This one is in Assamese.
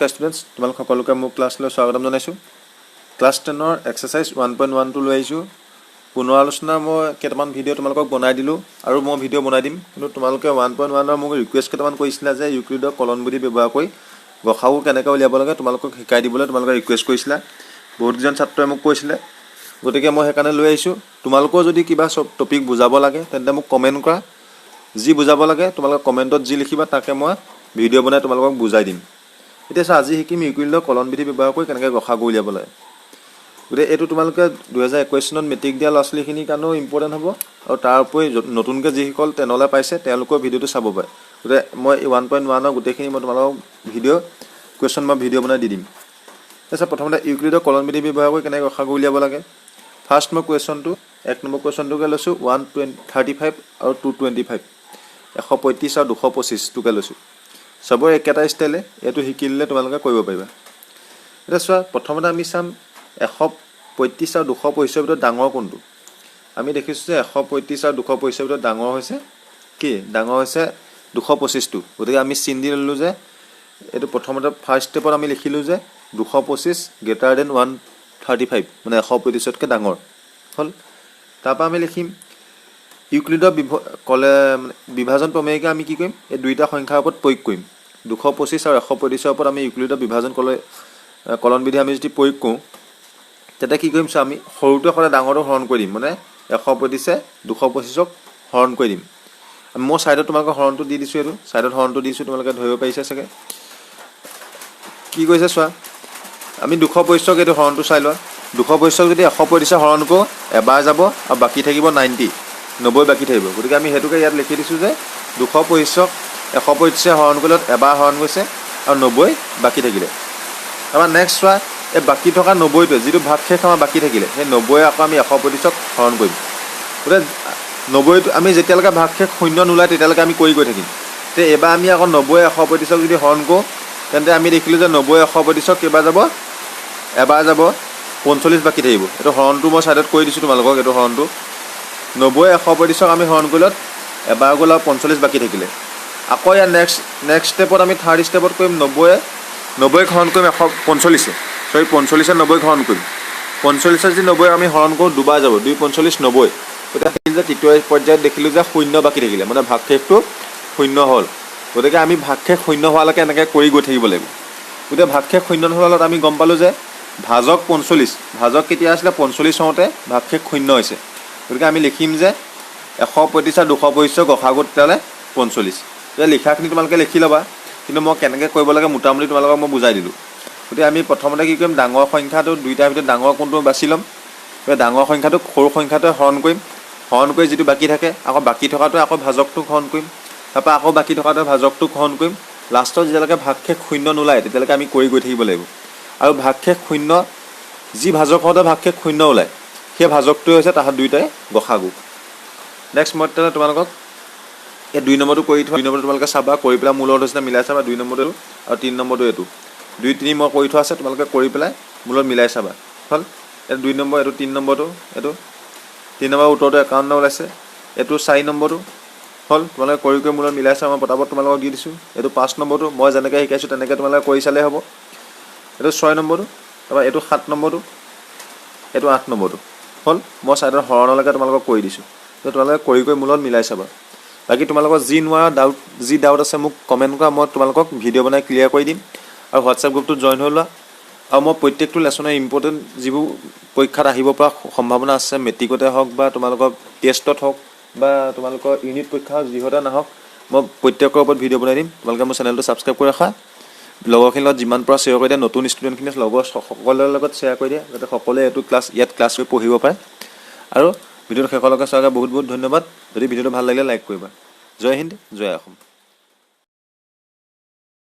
নমস্কাৰ ষ্টুডেণ্টছ, তোমালোক সকলোকে মোৰ ক্লাছলৈ স্বাগতম জনাইছোঁ। ক্লাছ 10ৰ এক্সাৰচাইজ 1.1টো লৈ আহিছোঁ। পুনৰ আলোচনা মই কেইটামান ভিডিঅ' তোমালোকক বনাই দিলোঁ আৰু মই ভিডিঅ' বনাই দিম, কিন্তু তোমালোকে 1.1ৰ মোক ৰিকুৱেষ্ট কেইটামান কৰিছিলা যে ইউক্লিডৰ কলন বিধি ব্যৱহাৰ কৰি গসাগু কেনেকৈ উলিয়াব লাগে তোমালোকক শিকাই দিবলৈ তোমালোকে ৰিকুৱেষ্ট কৰিছিলা। বহুতকেইজন ছাত্ৰই মোক কৈছিলে, গতিকে মই সেইকাৰণে লৈ আহিছোঁ। তোমালোকৰ যদি কিবা চব টপিক বুজাব লাগে তেন্তে মোক কমেণ্ট কৰা। যি বুজাব লাগে তোমালোকে কমেণ্টত যি লিখিবা তাকে মই ভিডিঅ' বনাই তোমালোকক বুজাই দিম। এতিয়া চোৱা, আজি শিকিম ইউক্লিডৰ কলন বিধি ব্যৱহাৰ কৰি কেনেকৈ গসাগু উলিয়াব লাগে। গতিকে এইটো তোমালোকে 2021 চনত মেট্ৰিক দিয়া ল'ৰা ছোৱালীখিনিৰ কাৰণেও ইম্পৰ্টেণ্ট হ'ব, আৰু তাৰ উপৰি নতুনকৈ যিসকল 10লৈ পাইছে তেওঁলোকৰ ভিডিঅ'টো চাব পাৰে। গতিকে মই 1.1ৰ গোটেইখিনি মই তোমালোকক কুৱেশ্যন মই ভিডিঅ' বনাই দি দিম। তাৰপিছত প্ৰথমতে ইউক্লিডৰ কলন বিধি ব্যৱহাৰ কৰি কেনেকৈ গসাগু উলিয়াব লাগে। ফাৰ্ষ্ট মই কুৱেশ্যনটো 1 নম্বৰ কুৱেশ্যনটোকে লৈছোঁ, 135 আৰু 225, 135 আৰু 225টোকে লৈছোঁ। চবৰে একেটা ষ্টাইলে এইটো শিকি দিলে তোমালোকে কৰিব পাৰিবা। এতিয়া চোৱা, প্ৰথমতে আমি চাম 135 আৰু 225ৰ ভিতৰত ডাঙৰ কোনটো। আমি দেখিছোঁ যে 135 আৰু 225ৰ ভিতৰত ডাঙৰ হৈছে কি? ডাঙৰ হৈছে 225টো। গতিকে আমি চিন দি ল'লোঁ যে এইটো প্ৰথমতে ফাৰ্ষ্ট ষ্টেপত আমি লিখিলোঁ যে 225 গ্ৰেটাৰ দেন 135, মানে 135তকৈ ডাঙৰ হ'ল। তাৰপৰা আমি লিখিম ইউক্লিডৰ বিভাজন প্ৰমেয়কে আমি কি কৰিম, এই দুইটা সংখ্যাৰ ওপৰত প্ৰয়োগ কৰিম। 225 আৰু 135ৰ ওপৰত আমি ইউক্লিডৰ বিভাজন কলন বিধি আমি যদি প্ৰয়োগ কৰোঁ, তেতিয়া কি কৰিম চোৱা, আমি সৰুটোৱে সদায় ডাঙৰটো হৰণ কৰি দিম, মানে 135 225ক হৰণ কৰি দিম। মই ছাইডত তোমালোকক হৰণটো দি দিছোঁ, এইটো ছাইডত হৰণটো দিছোঁ, তোমালোকে ধৰিব পাৰিছে চাগে। কি কৰিছে চোৱা, আমি 225ক এইটো হৰণটো চাই লোৱা। 225ক যদি 135 হৰণ কৰোঁ এবাৰ যাব আৰু বাকী থাকিব 90 বাকী থাকিব। গতিকে আমি সেইটোকে ইয়াত লিখি দিছোঁ যে 225ক 135 হৰণ কৰিলত এবাৰ হৰণ গৈছে আৰু 90 বাকী থাকিলে। আমাৰ নেক্সট চোৱা, এই বাকী থকা 90টোৱে যিটো ভাগ শেষ আমাৰ বাকী থাকিলে, সেই 90 আকৌ আমি 135ক হৰণ কৰিম। গতিকে 90টো আমি যেতিয়ালৈকে ভাগ শেষ শূন্য নোলায় তেতিয়ালৈকে আমি কৰি গৈ থাকিম। তে এইবাৰ আমি আকৌ 90 135ক যদি হৰণ কৰোঁ, তেন্তে আমি দেখিলোঁ যে 90 135ক কেইবাৰ যাব, এবাৰ যাব, 45 বাকী থাকিব। এইটো হৰণটো মই ছাইডত কৰি দিছোঁ তোমালোকক, এইটো হৰণটো 90 135ক আমি হৰণ কৰিলত এবাৰ গ'ল আৰু 45 বাকী থাকিলে। আকৌ ইয়াৰ নেক্সট ষ্টেপত আমি থাৰ্ড ষ্টেপত কৰিম 90ক হৰণ কৰিম 45, 90ক হৰণ কৰিম। 45 যদি 90ক আমি হৰণ কৰোঁ দুবাৰ যাব, 2 45 90। গতিকে যে তৃতীয় পৰ্যায়ত দেখিলোঁ যে শূন্য বাকী থাকিলে, মানে ভাগশেষটো শূন্য হ'ল। গতিকে আমি ভাগশেষ শূন্য হোৱালৈকে এনেকৈ কৰি গৈ থাকিব লাগিব। গতিকে ভাগশেষ শূন্য হোৱালত আমি গম পালোঁ যে ভাজক 45, ভাজক কেতিয়া আছিলে 45 হওঁতে ভাগশেষ শূন্য হৈছে। গতিকে আমি লিখিম যে 135 আৰু 225 গসাগু তেতিয়াহ'লে 45। এতিয়া লিখাখিনি তোমালোকে লিখি ল'বা, কিন্তু মই কেনেকৈ কৰিব লাগে মোটামুটি তোমালোকক মই বুজাই দিলোঁ। গতিকে আমি প্ৰথমতে কি কৰিম, ডাঙৰ সংখ্যাটো দুইটাৰ ভিতৰত ডাঙৰ কোনটো বাছি ল'ম। গতিকে ডাঙৰ সংখ্যাটোক সৰু সংখ্যাটোৱে হৰণ কৰিম, হৰণ কৰি যিটো বাকী থাকে আকৌ বাকী থকাটোৱে আকৌ ভাজকটোক হৰণ কৰিম, তাৰপৰা আকৌ বাকী থকাটোৱে ভাজকটোক হৰণ কৰিম। লাষ্টত যেতিয়ালৈকে ভাগশেষ শূন্য নোলায় তেতিয়ালৈকে আমি কৰি গৈ থাকিব লাগিব। আৰু ভাগশেষ শূন্য যি ভাজক হওঁতে ভাগশেষ শূন্য ওলায়, সেই ভাজকটোৱে হৈছে তাহাঁত দুয়োটাই গসাগু। নেক্সট মই তেতিয়া তোমালোকক এই 2 নম্বৰটো কৰি থোৱা, 2 নম্বৰটো তোমালোকে চাবা, কৰি পেলাই মোৰ লগত হৈছিলে মিলাই চাবা। 2 নম্বৰটো আৰু 3 নম্বৰটো এইটো 2 3 মই কৰি থোৱা আছে, তোমালোকে কৰি পেলাই মোৰ লগত মিলাই চাবা। হ'ল, এইটো 2 নম্বৰ, এইটো 3 নম্বৰটো, এইটো 3 নম্বৰ উত্তৰটো 51 ওলাইছে, এইটো 4 নম্বৰটো। হ'ল, তোমালোকে কৰি মোৰ লগত মিলাই চাবা, মই পটাপট তোমালোকক দি দিছোঁ। এইটো 5 নম্বৰটো, মই যেনেকৈ শিকাইছোঁ তেনেকৈ তোমালোকে কৰি চালেই হ'ব। এইটো 6 নম্বৰটো, তাৰপৰা এইটো 7 নম্বৰটো, এইটো 8 নম্বৰটো। হ'ল, মই ছাইডৰ হৰণলৈকে তোমালোকক কৰি দিছোঁ। তো তোমালোকে কৰি মোৰ লগত মিলাই চাবা। বাকী তোমালোকৰ যি ডাউট আছে মোক কমেণ্ট কৰা, মই তোমালোকক ভিডিঅ' বনাই ক্লিয়াৰ কৰি দিম। আৰু হোৱাটছএপ গ্ৰুপটোত জইন হৈ লোৱা। আৰু মই প্ৰত্যেকটো লেচনৰ ইম্পৰ্টেণ্ট যিবোৰ পৰীক্ষাত আহিব পৰা সম্ভাৱনা আছে, মেট্ৰিকতে হওক বা তোমালোকৰ টেষ্টত হওক বা তোমালোকৰ ইউনিট পৰীক্ষা হওক, যিহতে নাহওক, মই প্ৰত্যেকৰ ওপৰত ভিডিঅ' বনাই দিম। তোমালোকে মোৰ চেনেলটো ছাবস্ক্ৰাইব কৰি ৰাখা, লগৰখিনিৰ লগত যিমান পৰা শ্বেয়াৰ কৰি দিয়া, নতুন ষ্টুডেণ্টখিনি লগৰ সকলোৰে লগত শ্বেয়াৰ কৰি দিয়া, যাতে সকলোৱে এইটো ইয়াত ক্লাছ কৰি পঢ়িব পাৰে। আৰু ভিডিঅ'টো শেষলৈকে চোৱাৰ বাবে বহুত বহুত ধন্যবাদ। যদি ভিডিঅ'টো ভাল লাগিলে লাইক কৰিবা। জয় হিন্দ, জয় অসম।